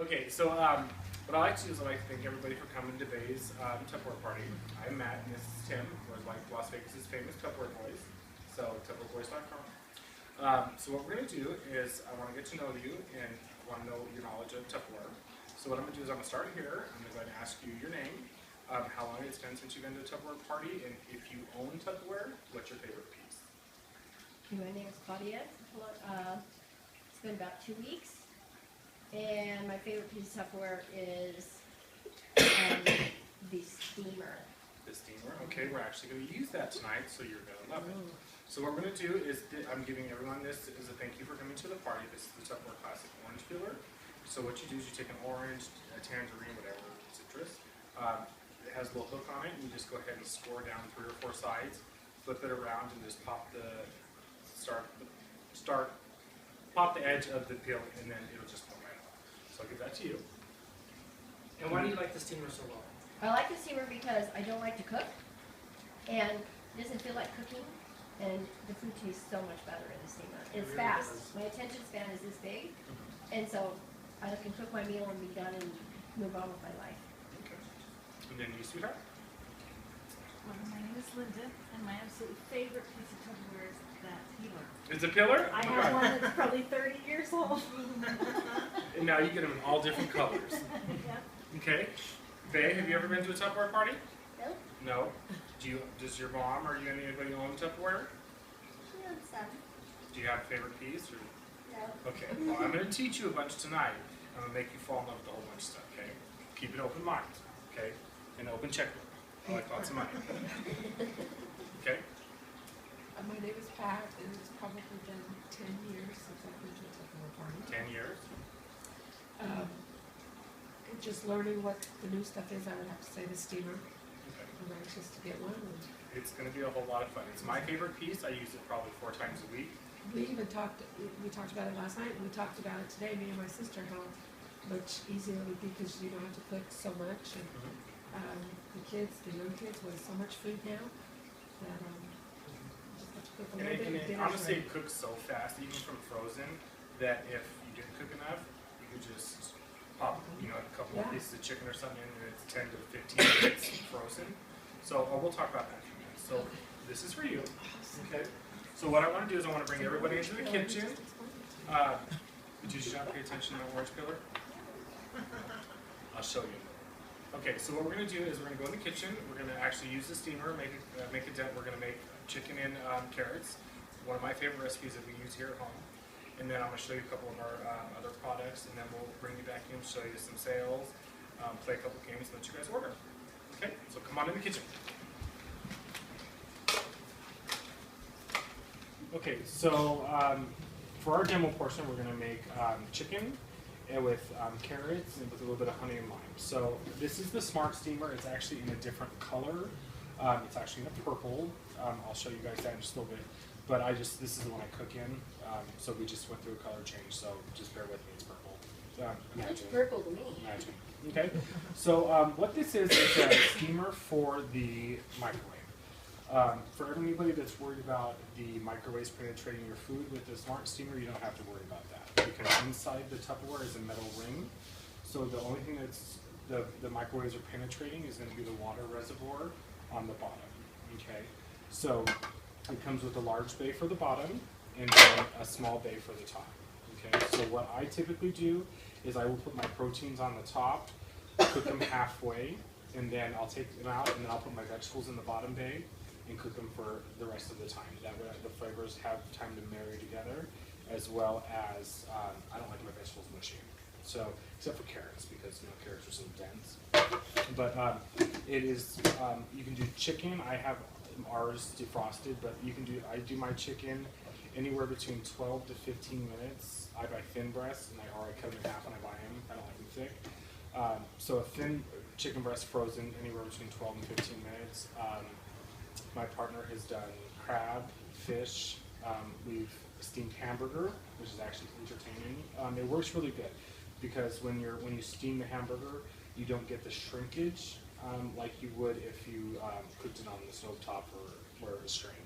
Okay, so what I like to do is I like to thank everybody for coming to today's Tupperware party. I'm Matt, and this is Tim, who is like Las Vegas' famous Tupperware boys. So TupperwareBoys.com. So what we're going to do is I want to get to know you, and I want to know your knowledge of Tupperware. So what I'm going to do is I'm going to start here. I'm going to go ahead and ask you your name, how long it's been since you've been to a Tupperware party, and if you own Tupperware, what's your favorite piece? My name is Claudia. It's been about 2 weeks, and my favorite piece of Tupperware is the steamer. The steamer. Okay, we're actually going to use that tonight, so you're going to love it. So what we're going to do is I'm giving everyone this as a thank you for coming to the party. This is the Tupperware Classic Orange Peeler. So what you do is you take an orange, a tangerine, whatever, citrus. It has a little hook on it, and you just go ahead and score down 3 or 4 sides, flip it around, and just pop the edge of the peel, and then it'll just come right off. So I'll give that to you. And why do you like the steamer so well? I like the steamer because I don't like to cook, and it doesn't feel like cooking, and the food tastes so much better in the steamer. It's It really fast. does. My attention span is this big, and so I can cook my meal and be done and move on with my life. Okay. And then you, sweetheart. My name is Linda, and my absolute favorite piece of Tupperware is that peeler. It's a pillar? I Oh my have God. one that's probably 30 years old. And now you get them in all different colors. Yeah. Okay. Faye, have you ever been to a Tupperware party? Nope. No. Does your mom or anybody own Tupperware? She owns some. Do you have a favorite piece? Or? No. Okay. Well, I'm going to teach you a bunch tonight. I'm going to make you fall in love with a whole bunch of stuff, okay? Keep an open mind, okay? And an open checkbook. I like lots of money. Okay? My name is Pat, and it's probably been 10 years since I've been to a Tupperware party. 10 years? Just learning what the new stuff is, I would have to say the steamer. Okay. I'm anxious to get one. And It's going to be a whole lot of fun. It's my favorite piece. I use it probably 4 times a week. we talked about it last night, and we talked about it today, me and my sister, how much easier it would be because you don't have to cook so much. And the young kids waste so much food now that just have to cook a little bit. And and it dinner's honestly, ready. it cooks so fast, even from frozen, that if you didn't cook enough, you could just pop, a couple of Yeah. pieces of chicken or something in, and it's 10 to 15 minutes frozen. So we'll talk about that in a few minutes. So this is for you. Okay. So what I want to do is I want to bring everybody into the kitchen. Did you not pay attention to the orange peeler? I'll show you. Okay, so what we're going to do is we're going to go in the kitchen. We're going to actually use the steamer, make a dent. We're going to make chicken and carrots, one of my favorite recipes that we use here at home. And then I'm going to show you a couple of our other products, and then we'll bring you back in, show you some sales, play a couple games, and let you guys order. Okay, so come on in the kitchen. Okay, so for our demo portion, we're going to make chicken and with carrots and with a little bit of honey and lime. So this is the Smart Steamer. It's actually in a different color. It's actually in a purple. I'll show you guys that in just a little bit. But this is the one I cook in. So we just went through a color change. So just bear with me. It's purple. It's Imagine. purple to me. Imagine. Okay. So what this is a steamer for the microwave. For anybody that's worried about the microwaves penetrating your food, with the Smart Steamer, you don't have to worry about that because inside the Tupperware is a metal ring. So the only thing that's the microwaves are penetrating is going to be the water reservoir on the bottom. Okay. So it comes with a large bay for the bottom and then a small bay for the top. Okay. So what I typically do is I will put my proteins on the top, cook them halfway, and then I'll take them out, and then I'll put my vegetables in the bottom bay and cook them for the rest of the time. That way the flavors have time to marry together, as well as I don't like my vegetables mushy. So except for carrots, because carrots are so dense. But it is you can do chicken. I have ours defrosted, but I do my chicken anywhere between 12 to 15 minutes. I buy thin breasts, or I cut them in half when I buy them. I don't like them thick. So a thin chicken breast frozen anywhere between 12 and 15 minutes. My partner has done crab, fish. We've steamed hamburger, which is actually entertaining. It works really good because when you steam the hamburger, you don't get the shrinkage like you would if you cooked it on the stovetop or where it was strained.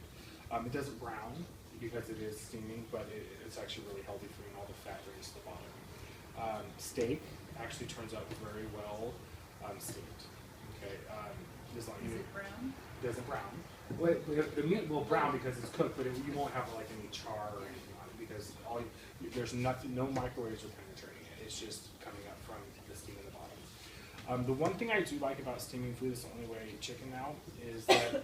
It doesn't brown because it is steaming, but it's actually really healthy for you, and all the fat drains to the bottom. Steak, actually turns out very well steamed. Okay, as long as Is it brown? it doesn't brown. Well, the meat will brown because it's cooked, but you won't have like any char or anything on it because there's nothing, no microwaves are penetrating it. It's just coming up from the steam in the bottom. The one thing I do like about steaming food, is the only way I eat chicken now, is that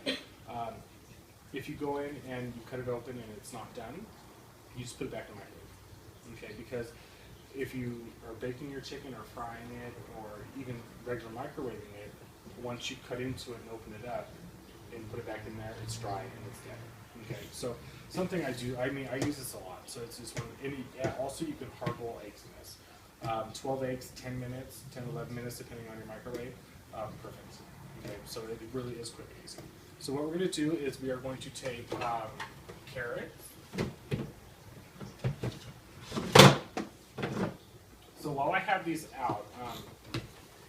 if you go in and you cut it open and it's not done, you just put it back in the microwave. Okay, because if you are baking your chicken or frying it or even regular microwaving it, once you cut into it and open it up and put it back in there, it's dry and it's dead. Okay, so something I do, I use this a lot. So it's just also you can hard boil eggs in this. 12 eggs, 10 minutes, 10, 11 minutes, depending on your microwave. Perfect. Okay, so it really is quick and easy. So what we're going to do is we are going to take carrots. So while I have these out,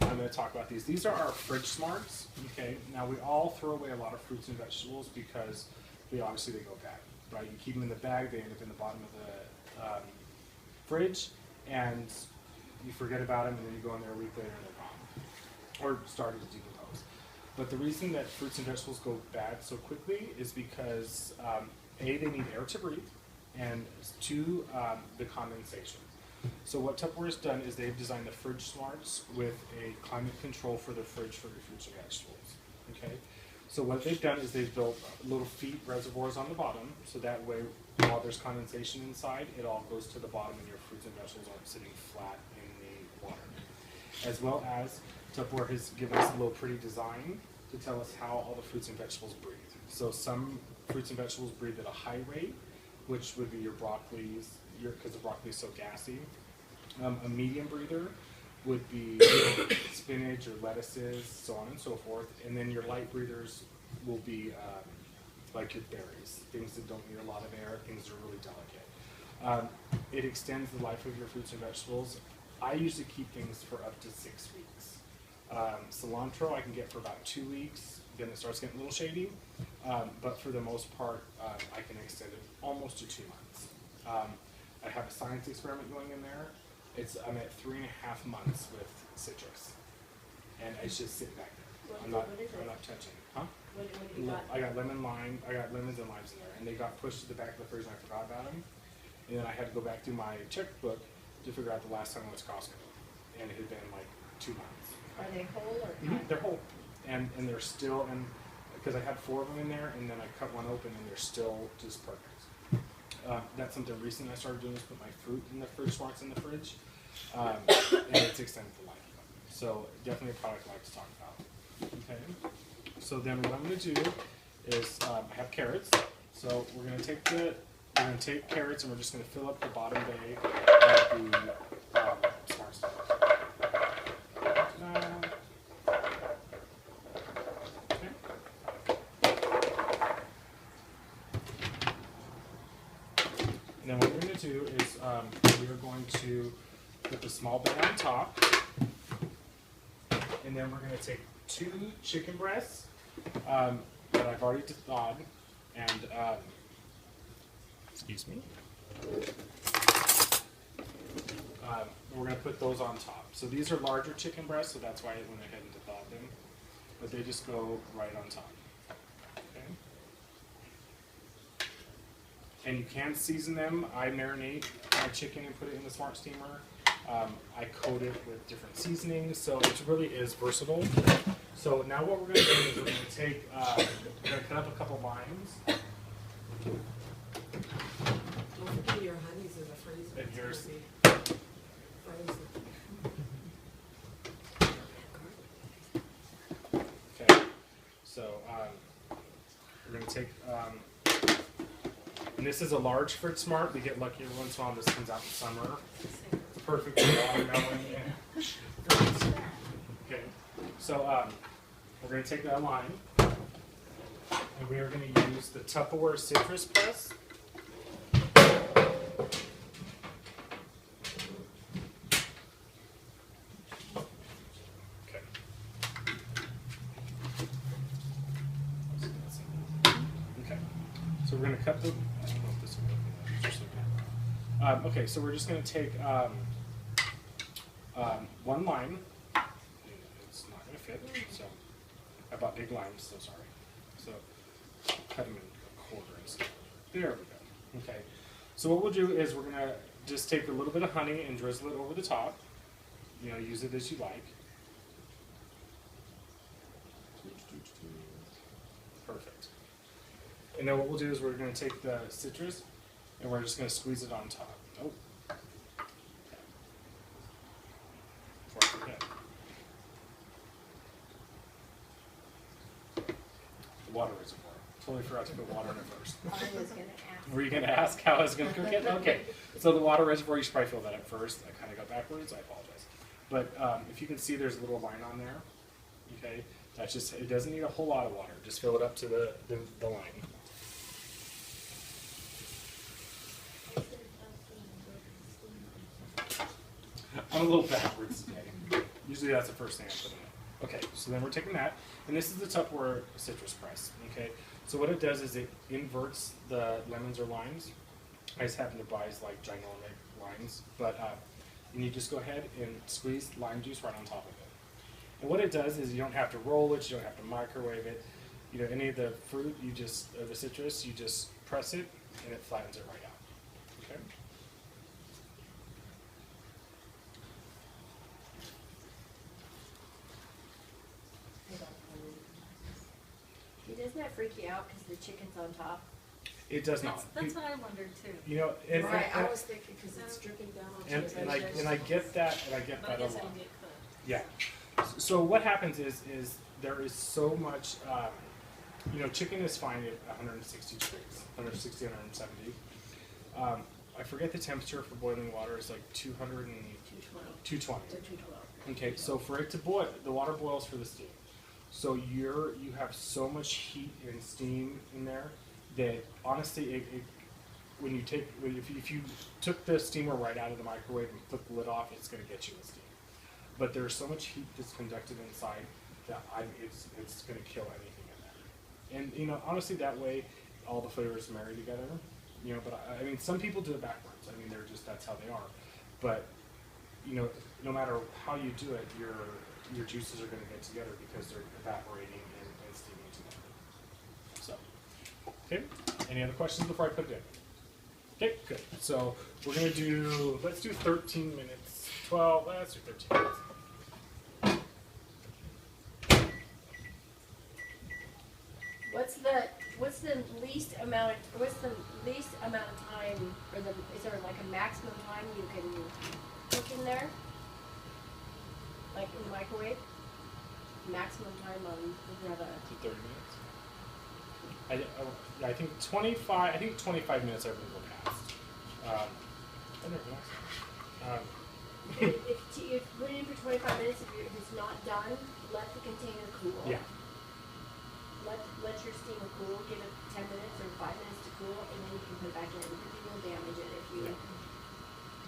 I'm going to talk about these. These are our fridge smarts. Okay. Now we all throw away a lot of fruits and vegetables because they go bad, right? You keep them in the bag, they end up in the bottom of the fridge, and you forget about them, and then you go in there a week later and they're gone, or starting to decompose. But the reason that fruits and vegetables go bad so quickly is because A, they need air to breathe, and 2, the condensation. So what Tupperware has done is they've designed the fridge smarts with a climate control for the fridge for your fruits and vegetables. Okay, so what they've done is they've built little feet reservoirs on the bottom, so that way while there's condensation inside, it all goes to the bottom and your fruits and vegetables aren't sitting flat in the water. As well as Tupperware has given us a little pretty design to tell us how all the fruits and vegetables breathe. So some fruits and vegetables breathe at a high rate, which would be your broccolis, because the broccoli is so gassy. A medium breather would be spinach or lettuces, so on and so forth. And then your light breathers will be like your berries, things that don't need a lot of air, things that are really delicate. It extends the life of your fruits and vegetables. I usually keep things for up to 6 weeks. Cilantro I can get for about 2 weeks, then it starts getting a little shady. But for the most part, I can extend it almost to 2 months. I have a science experiment going in there. I'm at 3.5 months with citrus, and it's just sitting back there. I'm not touching it. Huh? What do you got? I got lime. I got lemons and limes in there, and they got pushed to the back of the fridge, and I forgot about them. And then I had to go back through my checkbook to figure out the last time I went to Costco, and it had been like 2 months. Are they whole or cut? They're whole, and they're still, and because I had 4 of them in there, and then I cut one open, and they're still just perfect. That's something recent I started doing, is put my fruit in the fridge smarts in the fridge, and it's extended the life of them. So definitely a product I like to talk about. Okay, so then what I'm going to do is I have carrots. So we're going to take carrots and we're just going to fill up the bottom bay of the smart stuff. And then what we're going to do is we are going to put the small bay on top, and then we're going to take 2 chicken breasts that I've already thawed, and excuse me. We're going to put those on top. So these are larger chicken breasts, so that's why I went ahead and thawed them, but they just go right on top. And you can season them. I marinate my chicken and put it in the smart steamer. I coat it with different seasonings, so it really is versatile. So now what we're going to do is we're going to take, we're going to cut up a couple limes. Don't forget your honey's in the freezer. And here's- Okay, so we're going to take, and this is a large fruit smart. We get lucky every once in a while. This comes out in summer. It's perfect for watermelon and fruits. Okay, so we're going to take that lime, and we are going to use the Tupperware citrus press. Okay. Okay. So we're going to cut the. I don't know if this will work. Okay, so we're just going to take one lime. It's not going to fit, so I bought big limes, so sorry. So cut them in a quarter instead. There we go. Okay. So what we'll do is we're going to just take a little bit of honey and drizzle it over the top. You know, use it as you like. Perfect. And then what we'll do is we're going to take the citrus and we're just going to squeeze it on top. Oh. Before I forget. The water reservoir. Totally forgot to put water in it first. I was gonna ask. Were you going to ask how I was going to cook it? Okay. So the water reservoir, you should probably fill that up first. I kind of got backwards. I apologize. But if you can see, there's a little line on there. Okay. That's just, it doesn't need a whole lot of water. Just fill it up to the line. I'm a little backwards today. Usually that's the first thing I put in it. Okay, so then we're taking that, and this is the Tupperware citrus press. Okay, so what it does is it inverts the lemons or limes. I just happen to buy like ginormous limes, but and you just go ahead and squeeze lime juice right on top of it. And what it does is you don't have to roll it, you don't have to microwave it. You know, any of the fruit, you just, or the citrus, you just press it and it flattens it right out. Okay. Doesn't that freak you out because the chicken's on top? It does not. That's what I wondered too. You know, and, Right, I was thinking because it's dripping down onto and, his and I get that, and I get But I that a guess lot. it'll get cooked. Yeah. So what happens is there is so much, you know, chicken is fine at 160 degrees, 160, 170. I forget the temperature for boiling water is like 200 and 220. 212. Okay, so for it to boil, the water boils for the steam. So you have so much heat and steam in there that honestly, when you take, if you took the steamer right out of the microwave and flipped the lid off, it's going to get you the steam. But there's so much heat that's conducted inside that it's going to kill anything in there. And you know, honestly, that way all the flavors marry together. You know, but I mean, some people do it backwards. I mean, that's how they are. But you know, no matter how you do it, your juices are going to get together because they're evaporating and steaming together. So, okay. Any other questions before I put it in? Okay, good. So we're going to let's do 13 minutes. 12. Let's do 13 minutes. What's the least amount of time, or is there like a maximum time you can cook in there? Like in the microwave? Maximum time on, if you have a... 30 minutes. I think 25. I think 25 minutes I would go past. I never know. if you put it in for 25 minutes, if it's not done, let the container cool. Yeah. Let your steamer cool, give it 10 minutes or 5 minutes to cool, and then you can put it back in. Because you'll damage it if you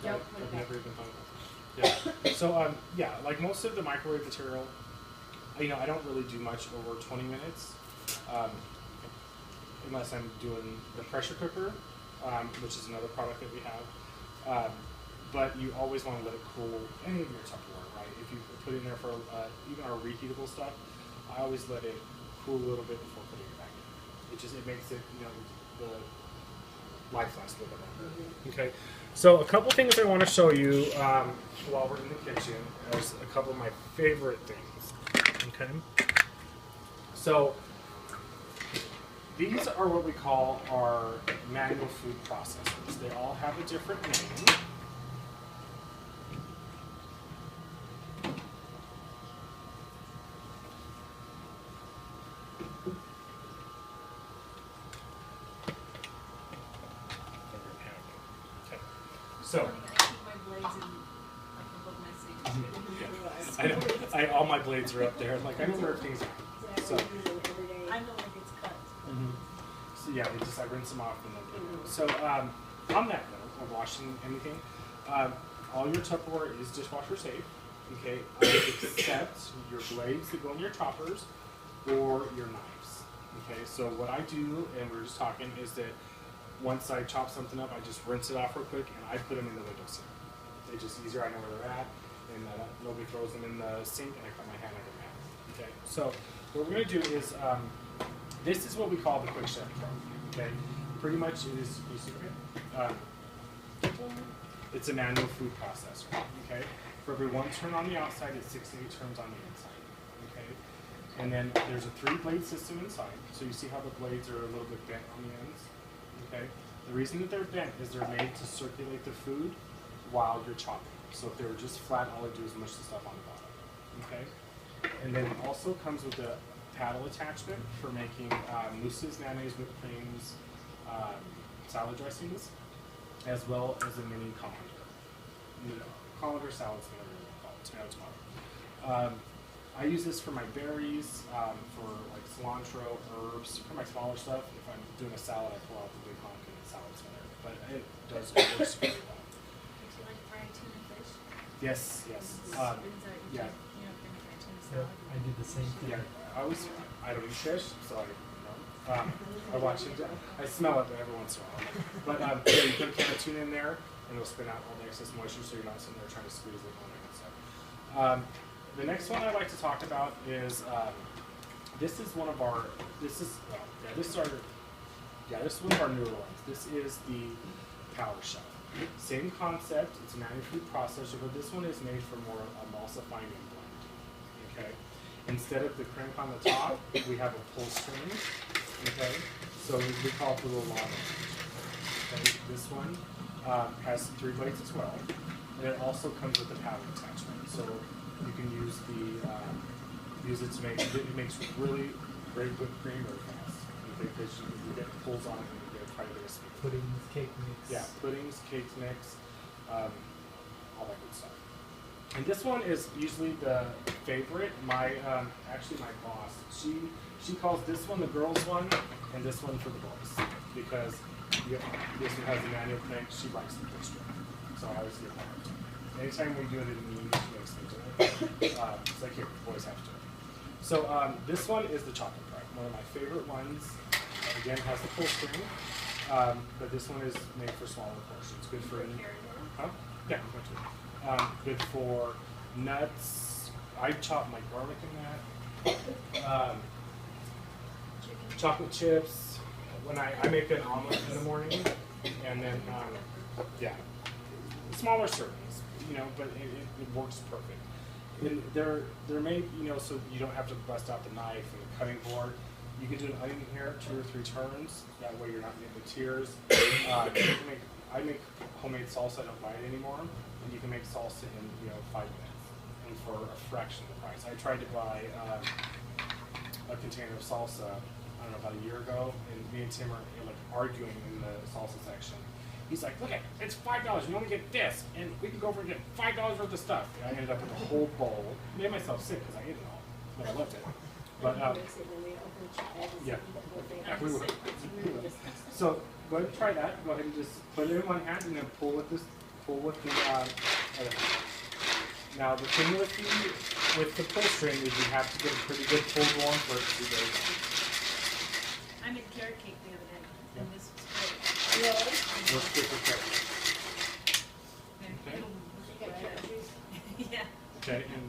don't put it I've back never even thought about that. Yeah. So yeah, like most of the microwave material, you know, I don't really do much over 20 minutes, unless I'm doing the pressure cooker, which is another product that we have. But you always want to let it cool any of your Tupperware, right? If you put it in there for even our reheatable stuff, I always let it cool a little bit before putting it back in. It makes it, you know, the life lasts a little bit longer. Okay. So a couple things I want to show you while we're in the kitchen as a couple of my favorite things. Okay. So these are what we call our manual food processors. They all have a different name. So, all my blades are up there. Like I know where things are. So, I know like it's cut. So yeah, I rinse them off and then. So on that note of washing anything, all your Tupperware is dishwasher safe. Okay, except your blades that go in your choppers or your knives. Okay, so what I do, and we were just talking, is that once I chop something up, I just rinse it off real quick and I put them in the windowsill. It's just easier. I know where they're at, and nobody throws them in the sink, and I cut my hand like a man. Okay, so what we're going to do is, this is what we call the Quick Chef Pro. Okay, pretty much it is, you see, it's a manual food processor. Okay, for every one turn on the outside, it's 68 turns on the inside. Okay, and then there's a 3-blade system inside. So you see how the blades are a little bit bent on the ends. Okay, the reason that they're bent is they're made to circulate the food while you're chopping. So if they were just flat, all I do is mush the stuff on the bottom. Okay, and then it also comes with a paddle attachment for making mousses, mayonnaise, whipped creams, salad dressings, as well as a mini colander. Colander salad spinner, tomato. I use this for my berries, for like cilantro, herbs, for my smaller stuff. If I'm doing a salad, I pull out the big honk and the salad spinner. But it does work super well. Would you like fried tuna fish? Yes, yes. Yeah. I did the same thing. Yeah, I don't eat fish, so I watch it. I smell it every once in a while. But yeah, you put a can of tuna in there, and it'll spit out all the excess moisture, so you're not sitting there trying to squeeze it and all that good stuff. The next one I'd like to talk about is this is one of our. This is one of our newer ones. This is the Power Chef. Same concept. It's a manual food processor, but this one is made for more emulsifying and blending. Okay. Instead of the crank on the top, we have a pull string. Okay. So we call it the little lava. Okay. This one has 3 blades as well, and it also comes with a paddle attachment. So you can use it to make it makes really great whipped cream really fast. Okay, because you get pulls on it and you get quite a bit of speed. Puddings, cake mix. Yeah, puddings, cakes mix, all that good stuff. And this one is usually the favorite. Actually my boss, she calls this one the girls one and this one for the boys, because this one has the manual crank. She likes the push string, so I always give her a time. Anytime we do it in meetings, she makes me do it. It's like, here, boys have to do it. So this one is the chocolate prep, one of my favorite ones. Again, has the pull string, but this one is made for smaller portions. Good for yeah, good for nuts. I chop my garlic in that. Chocolate chips. When I make an omelet in the morning, and then yeah, smaller servings, but it works perfect. And they're made, so you don't have to bust out the knife and the cutting board. You can do an onion here 2 or 3 turns. That way you're not getting the tears. I make homemade salsa. I don't buy it anymore. And you can make salsa in 5 minutes, and for a fraction of the price. I tried to buy a container of salsa, I don't know, about a year ago, and me and Tim are like arguing in the salsa section. He's like, look, it's $5. You only get this, and we can go over and get $5 worth of stuff. And I ended up with a whole bowl. Made myself sick because I ate it all, but I loved it. But yeah, we will. So go ahead and try that. Go ahead and just put it in one hand and then pull with the. Now the thing with the pull string is you have to get a pretty good pull going for it to be very long. I made carrot cake the other day, and this was great. Works good for carrot. Okay. Yeah. Okay, and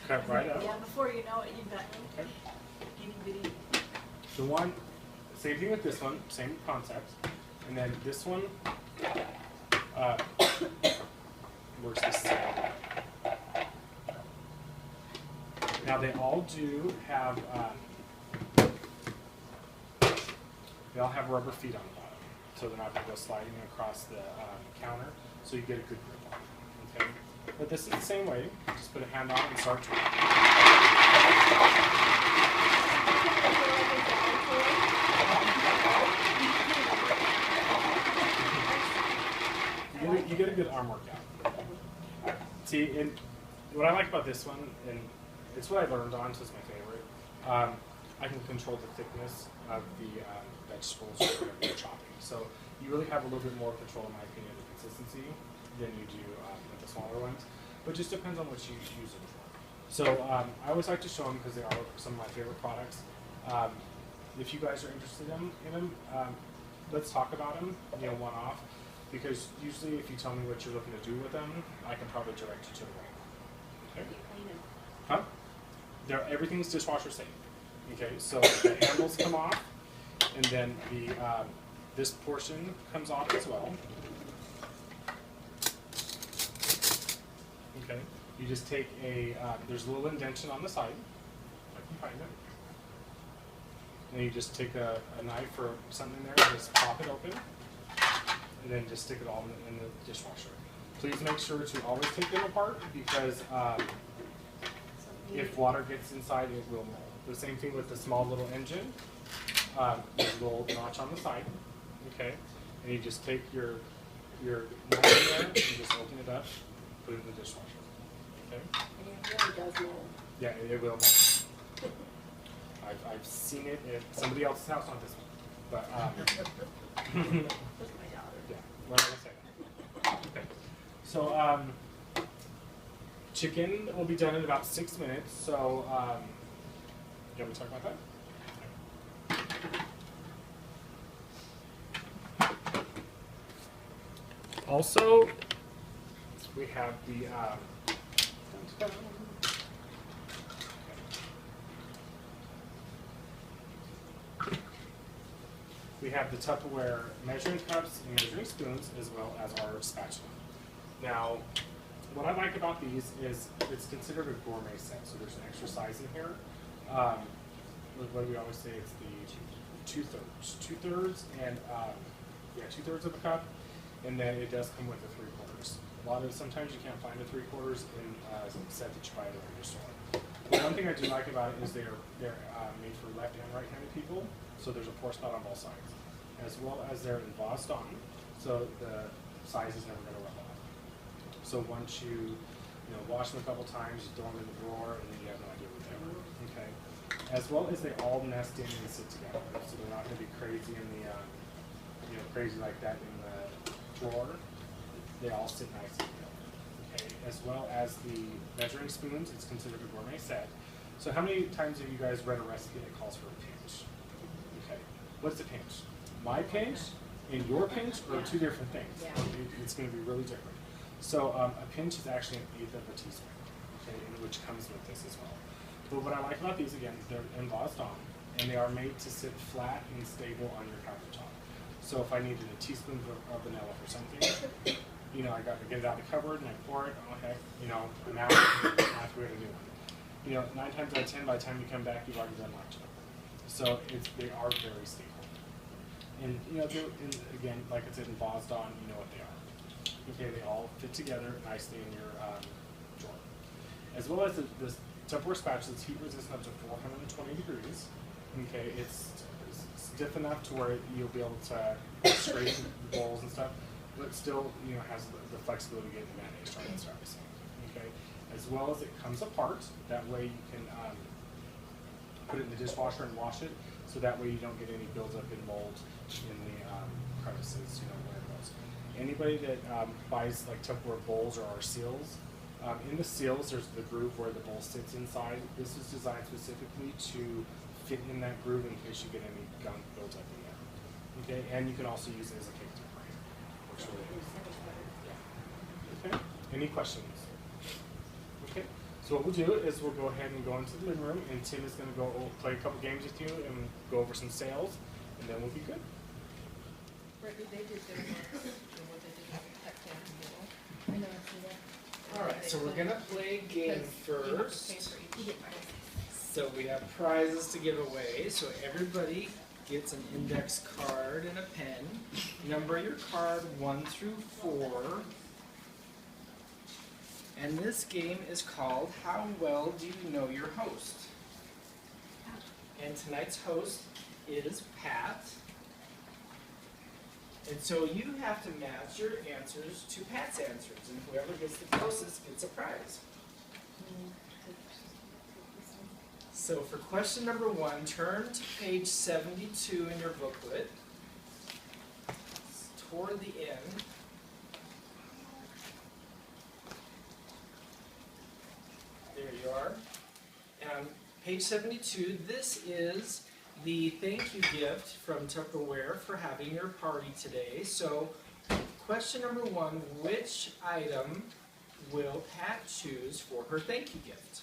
cut right up. Yeah, before you know it, you've got Okay. itty bitty. The one, same thing with this one, same concept, and then this one works the same way. Now they all do have rubber feet on the bottom, so they're not going to go sliding across the counter, so you get a good grip on it. Okay, but this is the same way. Just put a hand on it and start turning. You get a good arm workout. See, and what I like about this one, and it's what I learned on, so it's my favorite, I can control the thickness of the vegetables or whatever you're chopping. So you really have a little bit more control, in my opinion, of the consistency than you do with the smaller ones. But it just depends on what you use them for. So I always like to show them because they are some of my favorite products. If you guys are interested in them, let's talk about them, one-off. Because usually if you tell me what you're looking to do with them, I can probably direct you to the right one. How do you clean them? Huh? Everything's dishwasher safe. Okay, so the handles come off, and then the this portion comes off as well. Okay, you just take there's a little indentation on the side, if I can find it. And you just take a knife or something in there and just pop it open, and then just stick it all in the dishwasher. Please make sure to always take them apart because if water gets inside, it will mold. The same thing with the small little engine. There's a little notch on the side, okay? And you just take your mold in there, and just open it up, put it in the dishwasher, okay? And it really does mold. Yeah, it will mold. I've seen it at somebody else's house, not this one. But, That's my daughter. yeah, we're not gonna say that. Okay. So, chicken will be done in about 6 minutes, so, you want me to talk about that? Also, we have the, we have the Tupperware measuring cups and measuring spoons, as well as our spatula. Now, what I like about these is it's considered a gourmet set, so there's an extra size in here. What do we always say? It's the two-thirds, and yeah, 2/3 of a cup, and then it does come with a 3/4. Sometimes you can't find a 3/4 in a set that you buy at your store. But one thing I do like about it is they're made for left and right-handed people, so there's a pour spout on both sides, as well as they're embossed on, so the size is never going to rub off. So once you wash them a couple times, you throw them in the drawer, and then you have no idea what they are. Okay. As well as they all nest in and sit together, so they're not going to be crazy in the crazy like that in the drawer. They all sit nice together. Okay. As well as the measuring spoons, it's considered a gourmet set. So how many times have you guys read a recipe that calls for a pinch? Okay. What's a pinch? My pinch and your pinch are two different things. Yeah. It's going to be really different. So a pinch is actually 1/8 of a teaspoon, okay, which comes with this as well. But what I like about these, again, they're embossed on, and they are made to sit flat and stable on your countertop. So if I needed a teaspoon of vanilla for something, I got to get it out of the cupboard and I pour it. Oh heck, I'm out. I have to get a new one. 9 times out of 10, by the time you come back, you've already done lunch. So they are very stable. And again, like I said, embossed on, you know what they are. Okay, they all fit together nicely in your drawer. As well as this Tupperware spatula, it's heat resistant up to 420 degrees. Okay, it's stiff enough to where you'll be able to scrape the bowls and stuff, but still, has the flexibility to get the mayonnaise started and everything. Okay, as well as it comes apart. That way you can put it in the dishwasher and wash it, so that way you don't get any buildup in mold in the crevices, where it goes. Anybody that buys like Tupperware bowls or our seals, in the seals there's the groove where the bowl sits inside. This is designed specifically to fit in that groove in case you get any gunk built up in there. Okay, and you can also use it as a cake decorator. Works really good. Yeah. Okay. Any questions? Okay. So what we'll do is we'll go ahead and go into the living room, and Tim is going to go play a couple games with you and go over some sales, and then we'll be good. They did their work, and what they did have a pet down in the middle. I know, I see that. Alright, so we're gonna play a game first. You get prizes. So we have prizes to give away. So everybody gets an index card and a pen. Number your card 1 through 4. And this game is called How Well Do You Know Your Host? And tonight's host is Pat. And so you have to match your answers to Pat's answers, and whoever gets the closest gets a prize. So for question number 1, turn to page 72 in your booklet. It's toward the end. There you are. And page 72, this is the thank you gift from Tupperware for having your party today. So question number 1, which item will Pat choose for her thank you gift?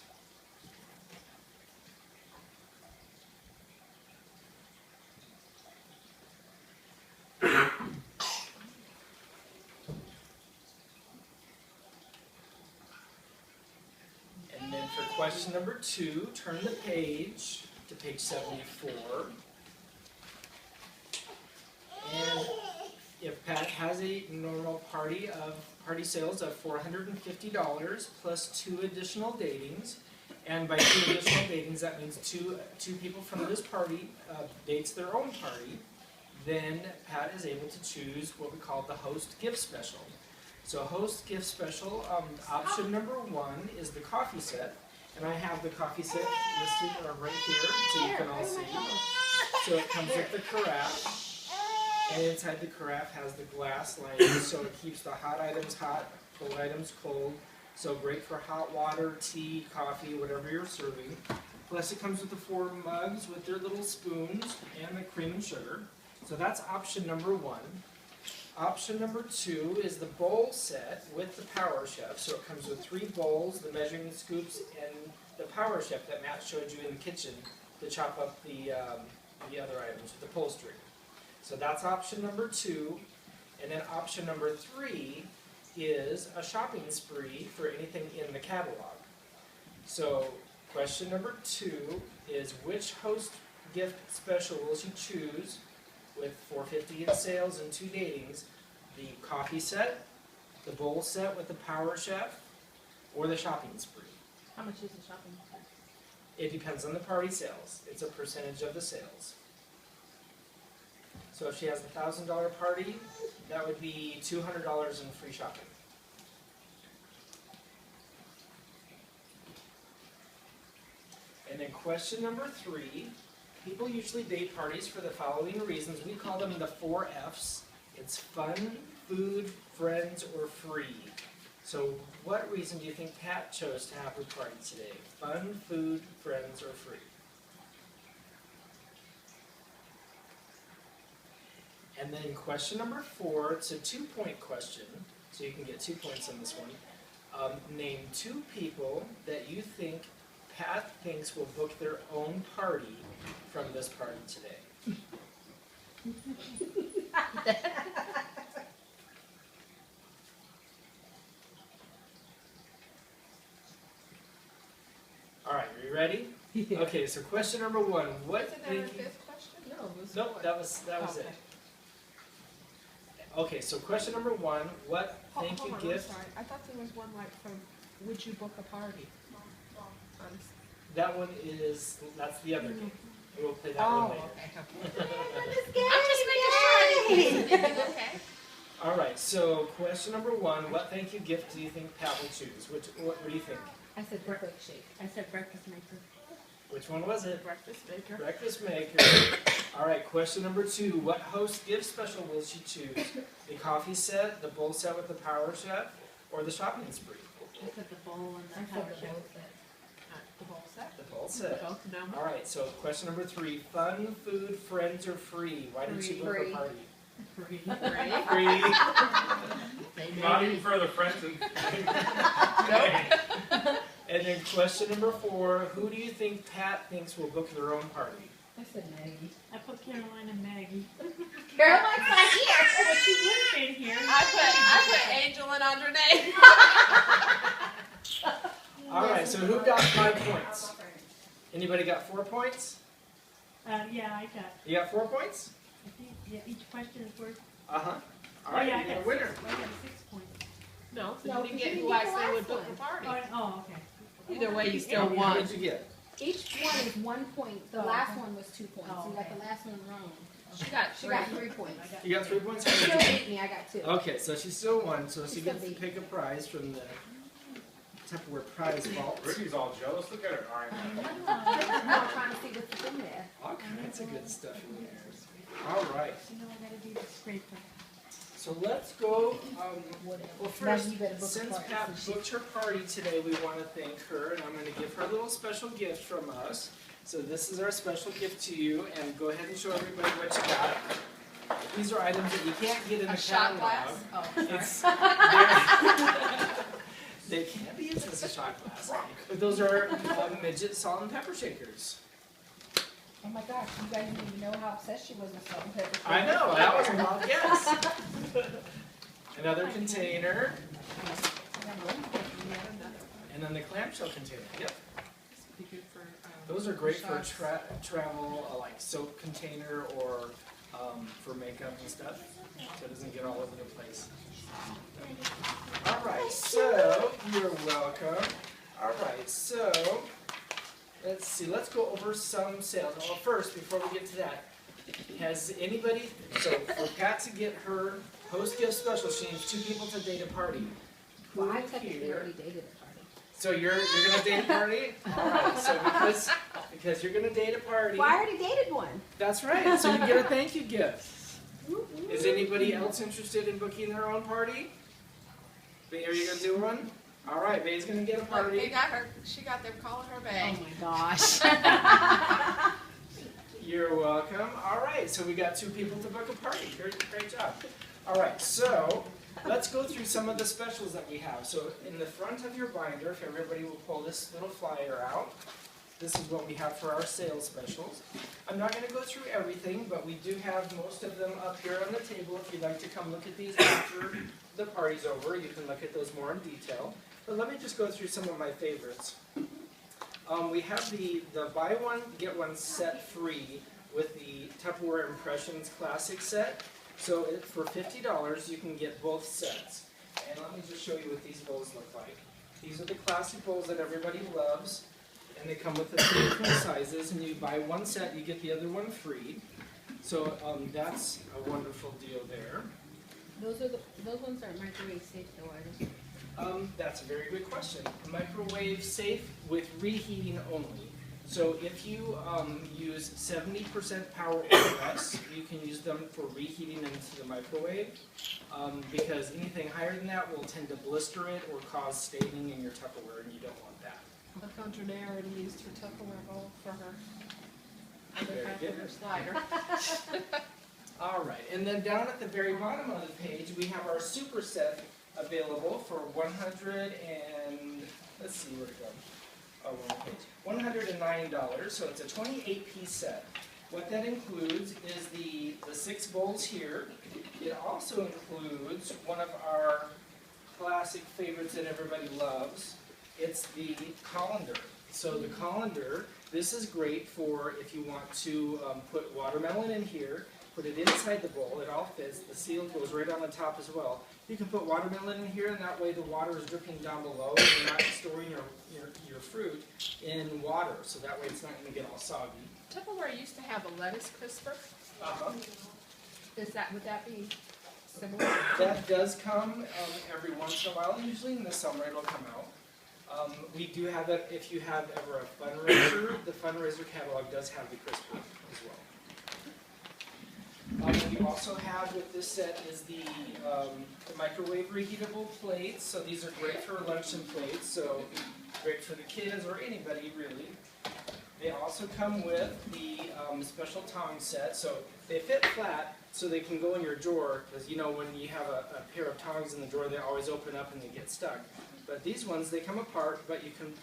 And then for question number 2, turn the page to page 74. And if Pat has a normal party sales of $450 plus 2 additional datings, and by 2 additional datings that means two people from this party dates their own party, then Pat is able to choose what we call the host gift special. So host gift special, option number 1 is the coffee set, and I have the coffee set listed right here so you can all see. So it comes with the carafe. And inside the carafe has the glass lining, so it keeps the hot items hot, cold items cold. So great for hot water, tea, coffee, whatever you're serving. Plus it comes with the 4 mugs with their little spoons and the cream and sugar. So that's option number 1. Option number 2 is the bowl set with the Power Chef. So it comes with 3 bowls, the measuring scoops, and the Power Chef that Matt showed you in the kitchen to chop up the other items with the pull string. So that's option number 2. And then option number 3 is a shopping spree for anything in the catalog. So question number 2 is which host gift special will she choose with $450 in sales and 2 datings? The coffee set, the bowl set with the Power Chef, or the shopping spree? How much is the shopping? It depends on the party sales. It's a percentage of the sales. So if she has a $1,000 party, that would be $200 in free shopping. And then question number 3, people usually date parties for the following reasons. We call them the 4 Fs. It's fun, food, friends, or free. So what reason do you think Pat chose to have her party today? Fun, food, friends, or free? And then question number 4, it's a 2-point question, so you can get 2 points on this one. Name 2 people that you think Pat thinks will book their own party from this party today. All right, are you ready? Yeah. Okay, so question number 1, what Isn't there a think you... 5th question? No, it was Nope, that was okay. it. Okay, so question number 1, what thank you Hold on, gift? I'm sorry. I thought there was one like from, would you book a party? That one is, that's the other game. We'll play that one later. Okay. I'm just making sure. Okay. All right, so question number 1, what thank you gift do you think Pat will choose? What do you think? I said breakfast shake. I said breakfast maker. Which one was it? Breakfast maker. Breakfast maker. All right, question number 2, what host gift special will she choose? The coffee set, the bowl set with the Power Chef, or the shopping spree? I said the bowl and the I power said the chef. bowl set. The bowl set? The bowl set. Both of them. All right, so question number 3, fun, food, friends, or free? Why did she book her Free. party? Free. Free. Not even further friends and. And then question number 4, who do you think Pat thinks will book their own party? I said Maggie. I put Caroline and Maggie. Caroline's not here. But she would have been here. I put Angel and Andre. All right, so who got 5 points? Anybody got 4 points? Yeah, I got. You got 4 points? I think each question is worth. Uh-huh. All Oh, right, yeah, you I got a got winner. 6. I got 6 points. No, so No, you didn't because get you who didn't I get the say would last book one. the party. Oh, okay. Either way, you still How many won. did you get? Each one is 1 point. The Oh, last okay. one was 2 points. Oh, You got okay. the last one wrong. She got She 3. got 3 points. I got. You got 3 points? She still beat me. I got 2. Okay, so she still won, so she She gets still to beat. pick a prize from the Tupperware prize vault. Ricky's all jealous. Look at her. All right. I'm trying to see what's in there. All kinds of good stuff in there. All right, You know I gotta do the scraper. so let's go. Well, first, Maggie, you better book a since party, Pat so she- booked her party today, we want to thank her, and I'm going to give her a little special gift from us. So this is our special gift to you, and go ahead and show everybody what you got. These are items that you can't get in A the shot catalog. glass. Oh, sorry. It's, They can be used as a shot glass. But those are midget salt and pepper shakers. Oh my gosh, you guys didn't even know how obsessed she was with salt and pepper. I know, that was a wild guess. Another container, and then the clamshell container. Yep. Be good for, Those are great for shots. travel, like soap container or for makeup and stuff, so it doesn't get all over the place. All right, so you're welcome. All right, so let's see. Let's go over some sales. Well, first, before we get to that, has anybody? So for Pat to get her post gift special, she needs 2 people to date a party. Well, I Who technically here- already dated a party. So you're gonna date a party? All right. So because you're gonna date a party. Well, I already dated one. That's right. So you get a thank you gift. Is anybody else interested in booking their own party? Bae, are you gonna do one? All right, Bae's gonna get a Look, party. she got them calling her Bay. Oh my gosh. You're welcome. All right, so we got 2 people to book a party. Great job. All right, so let's go through some of the specials that we have. So in the front of your binder, if everybody will pull this little flyer out, this is what we have for our sales specials. I'm not going to go through everything, but we do have most of them up here on the table. If you'd like to come look at these after the party's over, you can look at those more in detail. But let me just go through some of my favorites. We have the buy one, get one set free with the Tupperware Impressions Classic set. So for $50, you can get both sets. And let me just show you what these bowls look like. These are the classic bowls that everybody loves. And they come with the 3 different sizes. And you buy one set, you get the other one free. So that's a wonderful deal there. Those ones aren't microwave safe though, are they? That's a very good question. Microwave safe with reheating only. So if you use 70% power or less, you can use them for reheating into the microwave because anything higher than that will tend to blister it or cause staining in your Tupperware, and you don't want that. Look, Andrea already used her Tupperware bowl for her other Very half good. of her slider. All right, and then down at the very bottom of the page, we have our Superset available for let's see where it goes. Oh, one page. $109, so it's a 28-piece set. What that includes is the 6 bowls here. It also includes one of our classic favorites that everybody loves. It's the colander. So the colander, this is great for if you want to put watermelon in here, put it inside the bowl, it all fits. The seal goes right on the top as well. You can put watermelon in here, and that way the water is dripping down below, and you're not storing your fruit in water, so that way it's not going to get all soggy. Tupperware used to have a lettuce crisper. Would that be similar? That does come every once in a while. Usually in the summer it'll come out. We do have it if you have ever a fundraiser. The fundraiser catalog does have the crisper as well. We also have with this set is the microwave reheatable plates. So these are great for luncheon plates. So great for the kids or anybody really. They also come with the special tongs set. So they fit flat so they can go in your drawer because you know when you have a pair of tongs in the drawer they always open up and they get stuck. But these ones they come apart but you can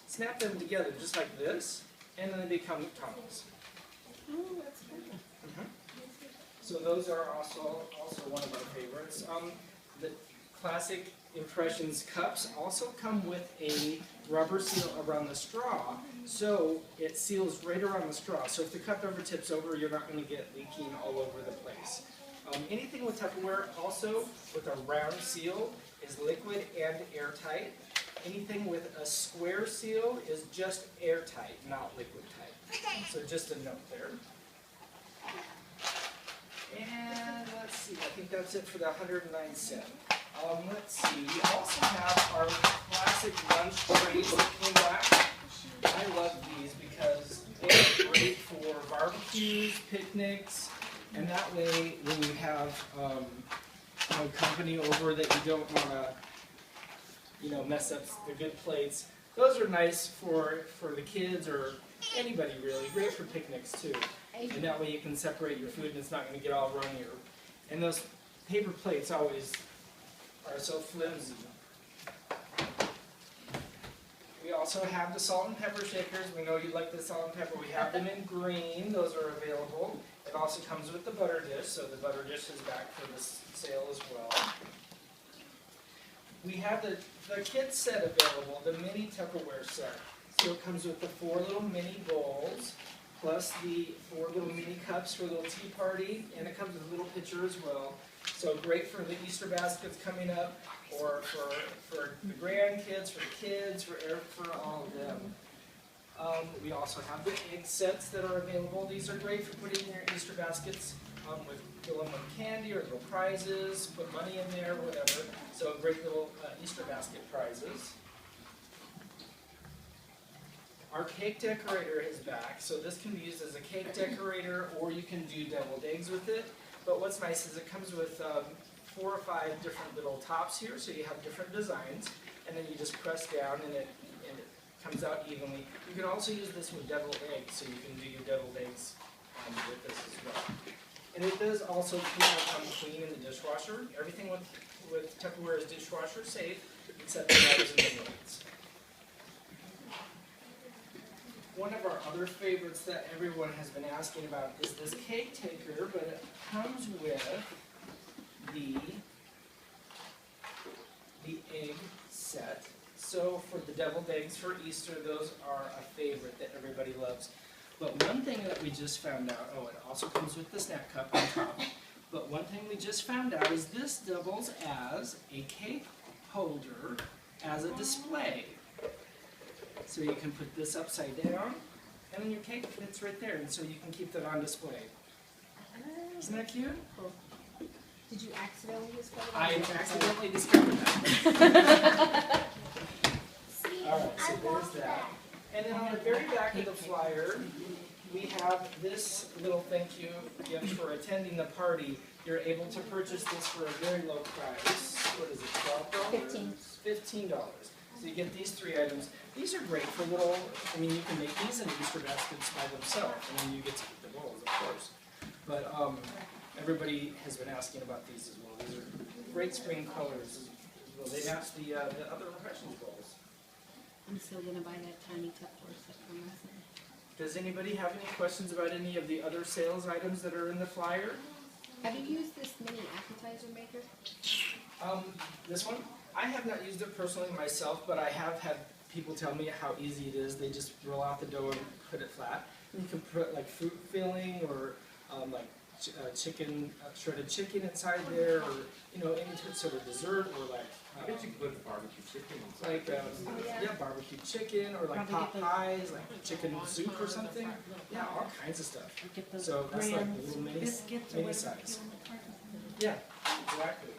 snap them together just like this and then they become tongs. Oh, that's cool. So those are also one of our favorites. The classic Impressions cups also come with a rubber seal around the straw, so it seals right around the straw. So if the cup ever tips over, you're not going to get leaking all over the place. Anything with Tupperware also with a round seal is liquid and airtight. Anything with a square seal is just airtight, not liquid tight. So just a note there. And let's see, I think that's it for the 109 set. Let's see, we also have our classic lunch trays that came back. I love these because they're great for barbecues, picnics, and that way when you have company over that you don't want to mess up the good plates, those are nice for the kids or anybody really, great for picnics too. And that way you can separate your food and it's not going to get all runny. And those paper plates always are so flimsy. also have the salt and pepper shakers. We know you like the salt and pepper. We have them in green. Those are available. It also comes with the butter dish, so the butter dish is back for this sale as well. We have the kids set available, the mini Tupperware set. So it comes with the 4 little mini bowls, plus the 4 little mini cups for a little tea party, and it comes with a little pitcher as well. So great for the Easter baskets coming up, or for the grandkids, for the kids, for all of them. We also have the egg sets that are available. These are great for putting in your Easter baskets with fill them with candy or little prizes, put money in there, whatever. So great little Easter basket prizes. Our cake decorator is back, so this can be used as a cake decorator, or you can do deviled eggs with it. But what's nice is it comes with 4 or 5 different little tops here, so you have different designs, and then you just press down and it comes out evenly. You can also use this with deviled eggs, so you can do your deviled eggs with this as well. And it does also come clean in the dishwasher. Everything with Tupperware is dishwasher safe, except the knives and the lids. One of our other favorites that everyone has been asking about is this cake taker, but it comes with the egg set. So for the deviled eggs for Easter, those are a favorite that everybody loves. But one thing that we just found out, oh, it also comes with the snack cup on top. But one thing we just found out is this doubles as a cake holder as a display. So you can put this upside down, and then your cake fits right there, and so you can keep that on display. Isn't that cute? Did you accidentally discover that? I accidentally discovered that. Alright, so there's that. And then on the very back of the flyer, we have this little thank you gift for attending the party. You're able to purchase this for a very low price. What is it, $12? $15. So you get these 3 items. These are great for little, I mean, you can make these in Easter baskets by themselves, and then you get to keep the bowls, of course. But everybody has been asking about these as well. These are great spring colors. Well, they match the other refreshment bowls. I'm still gonna buy that tiny Tupperware set from us. Does anybody have any questions about any of the other sales items that are in the flyer? Have you used this mini appetizer maker? This one? I have not used it personally myself, but I have had people tell me how easy it is. They just roll out the dough and put it flat. And you can put like fruit filling or like chicken, shredded chicken inside there, or any sort of dessert, or like I bet you could put barbecue chicken inside. like barbecue chicken, or like pot pies, like chicken soup or something. Yeah, all kinds of stuff. So that's like a little mini size. Yeah, exactly.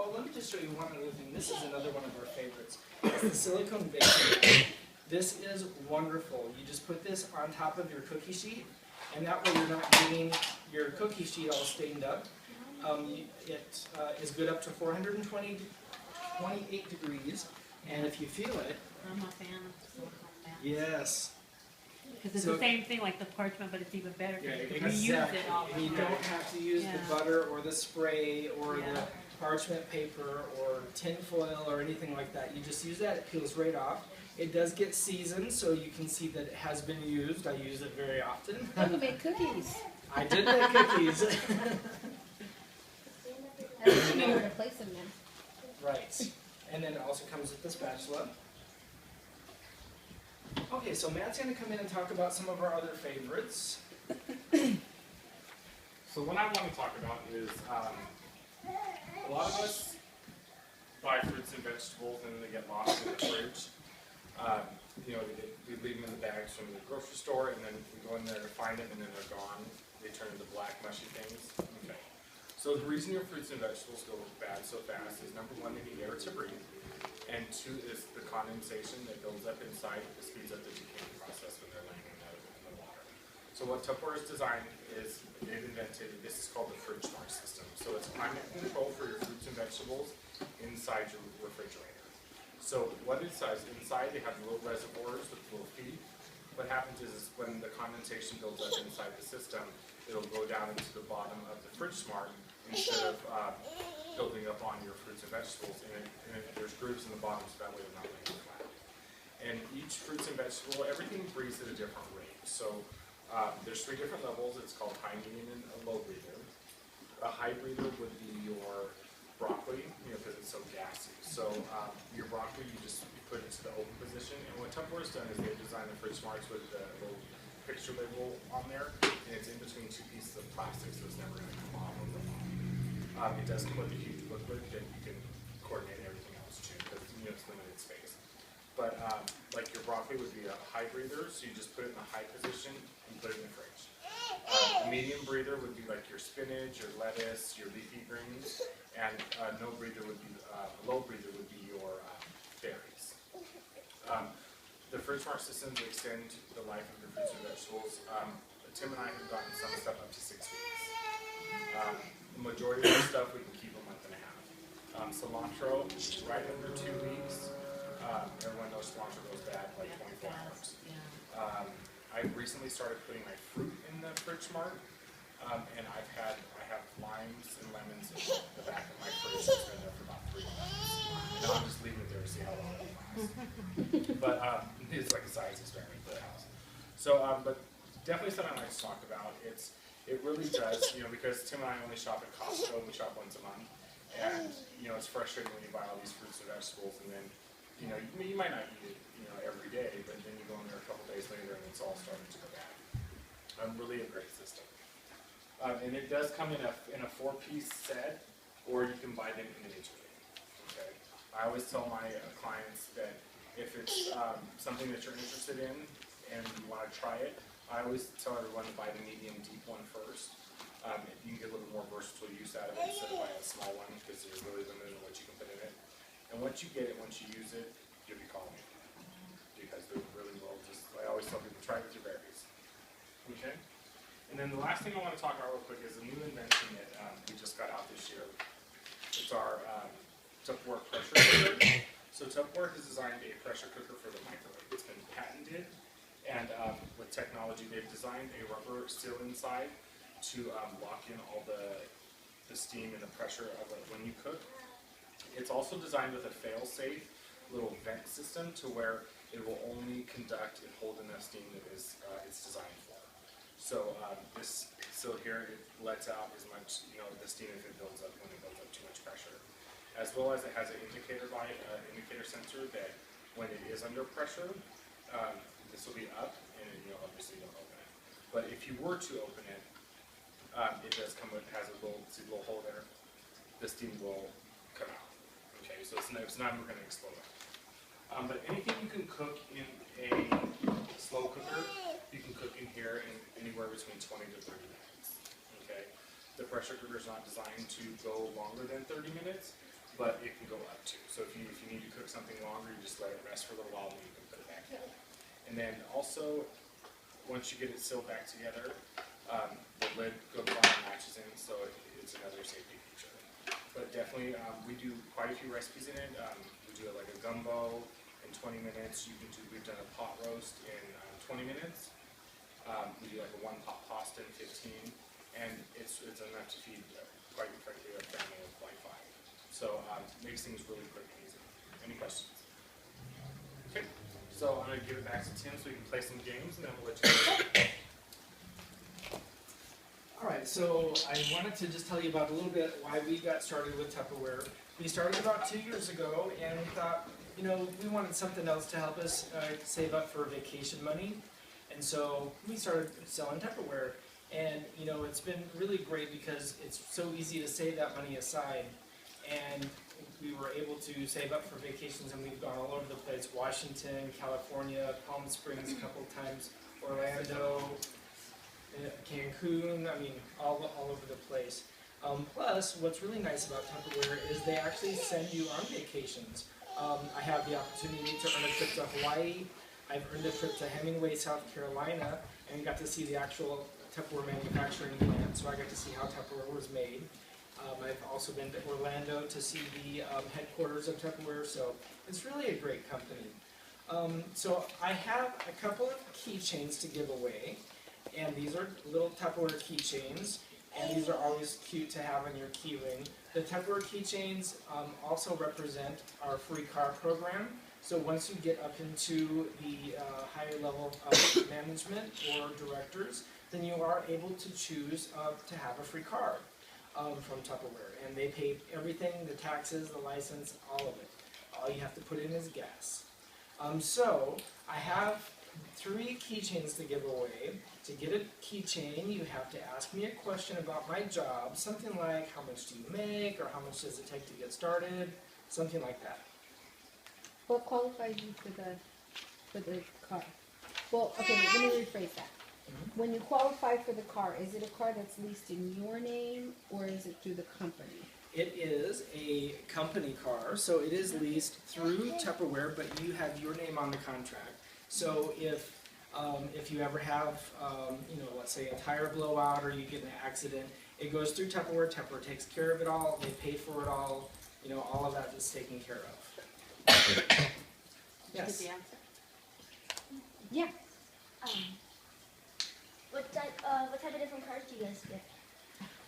Oh, let me just show you one other thing. This is another one of our favorites. It's the silicone baking. This is wonderful. You just put this on top of your cookie sheet, and that way you're not getting your cookie sheet all stained up. It is good up to 428 degrees, and if you feel it, I'm a fan of silicone mats. yes. Because it's So- the same thing like the parchment, but it's even better Yeah, because you use it all And you the don't time. have to use the Yeah. butter or the spray or Yeah. the parchment paper or tin foil or anything like that. You just use that, it peels right off. It does get seasoned, so you can see that it has been used. I use it very often. You can make cookies. I did make cookies. I don't know where to place them then. Right. And then it also comes with the spatula. Okay, so Matt's going to come in and talk about some of our other favorites. So what I want to talk about is a lot of us buy fruits and vegetables and they get lost in the fridge. We leave them in the bags from the grocery store, and then we go in there to find them, and then they're gone. They turn into black, mushy things. Okay. So the reason your fruits and vegetables go bad so fast is, number one, they need air to breathe, and 2 is the condensation that builds up inside. It speeds up the decaying process when they're laying in the water. So what Tupperware is designed is, they've invented, this is called the Fridge Smart system. So it's climate control for your fruits and vegetables inside your refrigerator. So what it says, inside they have little reservoirs with little feet. What happens is when the condensation builds up inside the system, it'll go down into the bottom of the Fridge Smart instead of building up on your fruits and vegetables, and there's grooves in the bottom so that way they're not laying flat. And each fruits and vegetable, everything breathes at a different rate. So there's 3 different levels. It's called high, medium, and a low breather. A high breather would be your broccoli, because it's so gassy. So your broccoli, you just put it into the open position. And what Tupperware's done is they've designed the fridge smarts with the little picture label on there, and it's in between 2 pieces of plastic, so it's never going to come off or rip off. It does come with a huge liquid that you can coordinate everything else to, because it's limited space. But like your broccoli would be a high breather, so you just put it in the high position and put it in the fridge. A medium breather would be like your spinach, your lettuce, your leafy greens, and no breather would be, low breather would be your berries. The fridge smart systems extend the life of your fruits and vegetables. Tim and I have gotten some stuff up to 6 weeks. The majority of the stuff we can keep a month and a half. Cilantro, right under 2 weeks. Everyone knows cilantro goes bad like 24 hours. I recently started putting my fruit in the fridge smart, and I have limes and lemons in the back of my fridge that's been there for about 3 months. Now I'm just leaving it there to see how long it lasts. But it's like a science experiment for the house. So, but definitely something I like to talk about. It really does, because Tim and I only shop at Costco. We shop once a month, and it's frustrating when you buy all these fruits and vegetables, and then you might not eat it every day, but then you go in there a couple days later and it's all starting to go bad. Really a great system. And it does come in a 4-piece set, or you can buy them individually. Okay. I always tell my clients that if it's something that you're interested in and you want to try it, I always tell everyone to buy the medium deep one first. You can get a little more versatile use out of it instead of buying a small one, because you're really limited on what you can put in it. And once you get it, once you use it, you'll be calling me, because they're really well. I always tell people, try it with your berries. Okay. And then the last thing I want to talk about real quick is a new invention that we just got out this year. It's our Tupperware pressure cooker. So Tupperware has designed a pressure cooker for the microwave. It's been patented, and with technology, they've designed a rubber seal inside to lock in all the steam and the pressure of it when you cook. It's also designed with a fail-safe little vent system to where it will only conduct and hold enough steam that it's designed for. So this seal here, it lets out as much, the steam if it builds up when it builds up too much pressure. As well as it has an indicator light, indicator sensor that when it is under pressure, this will be up, and obviously don't open it. But if you were to open it, it does come with, has a little hole there. The steam will come out. Okay, so it's not going to explode. But anything you can cook in a slow cooker, you can cook in here in anywhere between 20 to 30 minutes. Okay, the pressure cooker is not designed to go longer than 30 minutes, but it can go up to. So if you need to cook something longer, you just let it rest for a little while, and you can put it back in. And then also, once you get it sealed back together, the lid goes on and latches in, so it's another safety feature. But definitely, we do quite a few recipes in it. We do like a gumbo in 20 minutes. We've done a pot roast in 20 minutes. We do like a 1-pot pasta in 15, and it's enough to feed quite frankly a family of like 5. So makes things really quick and easy. Any questions? Okay, so I'm going to give it back to Tim so we can play some games, and then we'll let you go. Alright, so I wanted to just tell you about a little bit why we got started with Tupperware. We started about 2 years ago, and we thought, we wanted something else to help us save up for vacation money. And so we started selling Tupperware. And, it's been really great because it's so easy to save that money aside. And we were able to save up for vacations, and we've gone all over the place. Washington, California, Palm Springs a couple of times, Orlando, Cancun, all over the place. Plus, what's really nice about Tupperware is they actually send you on vacations. I have the opportunity to earn a trip to Hawaii. I've earned a trip to Hemingway, South Carolina, and got to see the actual Tupperware manufacturing plant, so I got to see how Tupperware was made. I've also been to Orlando to see the headquarters of Tupperware, so it's really a great company. So I have a couple of keychains to give away. And these are little Tupperware keychains, and these are always cute to have on your key ring. The Tupperware keychains also represent our free car program. So once you get up into the higher level of management or directors, then you are able to choose to have a free car from Tupperware. And they pay everything, the taxes, the license, all of it. All you have to put in is gas. So I have 3 keychains to give away. To get a keychain, you have to ask me a question about my job, something like how much do you make, or how much does it take to get started, something like that. What qualifies you for the car? Well, okay, let me rephrase that. When you qualify for the car, is it a car that's leased in your name, or is it through the company? It is a company car, so it is leased through Tupperware, but you have your name on the contract. So if you ever have, let's say a tire blowout or you get in an accident, it goes through Tupperware. Tupperware takes care of it all. They pay for it all. All of that is taken care of. Yes. Did the answer? Yeah. What type of different cars do you guys get?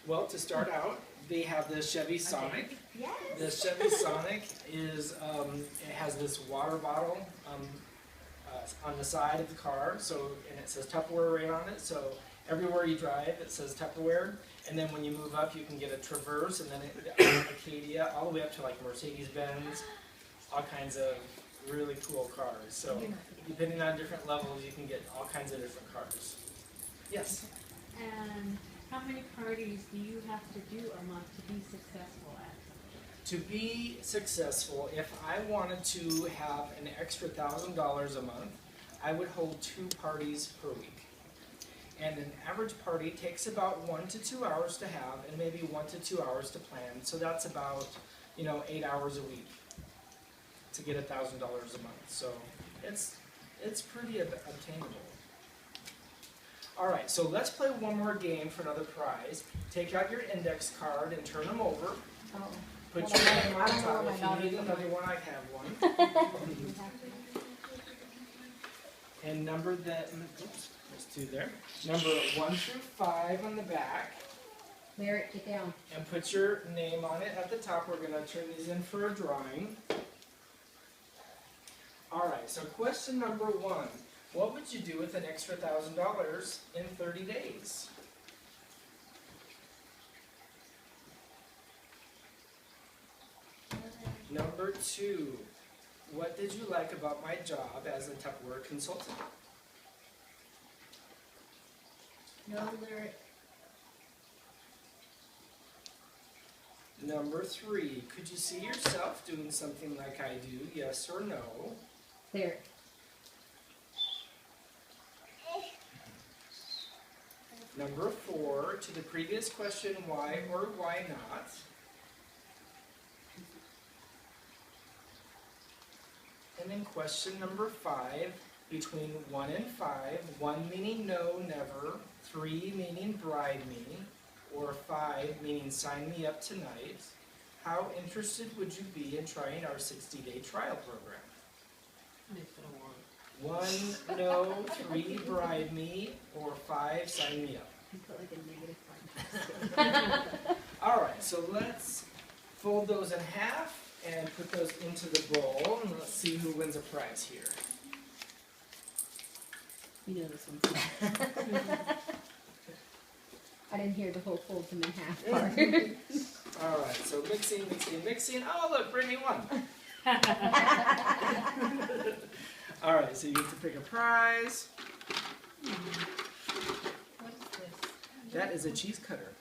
Well, to start out, they have the Chevy Sonic. Yes. The Chevy Sonic is it has this water bottle on the side of the car, and it says Tupperware right on it. So everywhere you drive, it says Tupperware. And then when you move up, you can get a Traverse, and then Acadia, all the way up to like Mercedes-Benz, all kinds of really cool cars. So depending on different levels, you can get all kinds of different cars. Yes. And how many parties do you have to do a month to be successful at? To be successful, if I wanted to have an extra $1,000 a month, I would hold 2 parties per week. And an average party takes about 1 to 2 hours to have, and maybe 1 to 2 hours to plan. So that's about 8 hours a week to get $1,000 a month. So it's pretty obtainable. All right, so let's play one more game for another prize. Take out your index card and turn them over. Oh. Put Well, your I name don't on know top. what If my you need daughter's another one, I have one. And number them, oops, there's 2 there. Number 1 through 5 on the back. Merritt, get down. And put your name on it at the top. We're going to turn these in for a drawing. All right, so question number 1. What would you do with an extra $1,000 in 30 days? Number 2. What did you like about my job as a Tupperware consultant? No lyric. Number 3. Could you see yourself doing something like I do? Yes or no? There. Number 4, to the previous question, why or why not? And then question number 5, between 1 and 5, 1 meaning no, never, 3 meaning bribe me, or 5 meaning sign me up tonight, how interested would you be in trying our 60-day trial program? 1, no, 3, bribe me, or 5, sign me up. You put like a negative sign. All right, so let's fold those in half and put those into the bowl, and let's see who wins a prize here. You know this one. I didn't hear the whole fold them in half part. All right, so mixing, mixing, mixing. Oh, look, Brittany won. All right, so you get to pick a prize. What is this? That is a cheese cutter.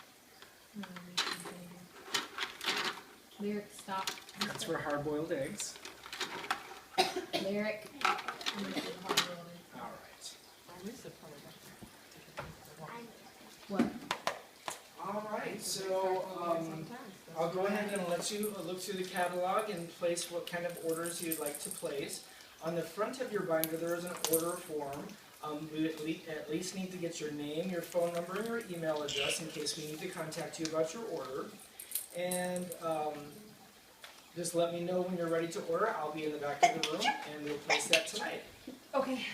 Lyric, stop. That's for hard-boiled eggs. Lyric. All right. What? All right, so I'll go ahead and let you look through the catalog and place what kind of orders you'd like to place. On the front of your binder, there is an order form. We at least need to get your name, your phone number, and your email address in case we need to contact you about your order. And just let me know when you're ready to order. I'll be in the back of the room, and we'll place that tonight. Okay.